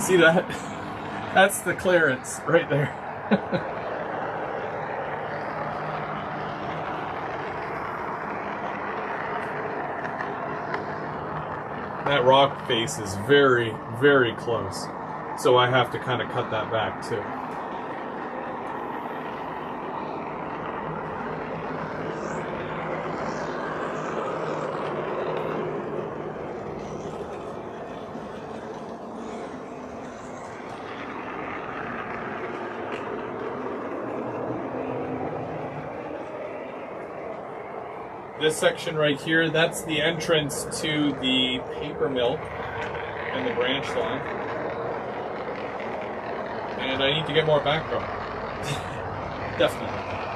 See that? That's the clearance right there. That rock face is very, very close. So I have to kind of cut that back too. This section right here, that's the entrance to the paper mill and the branch line. And I need to get more background. Definitely.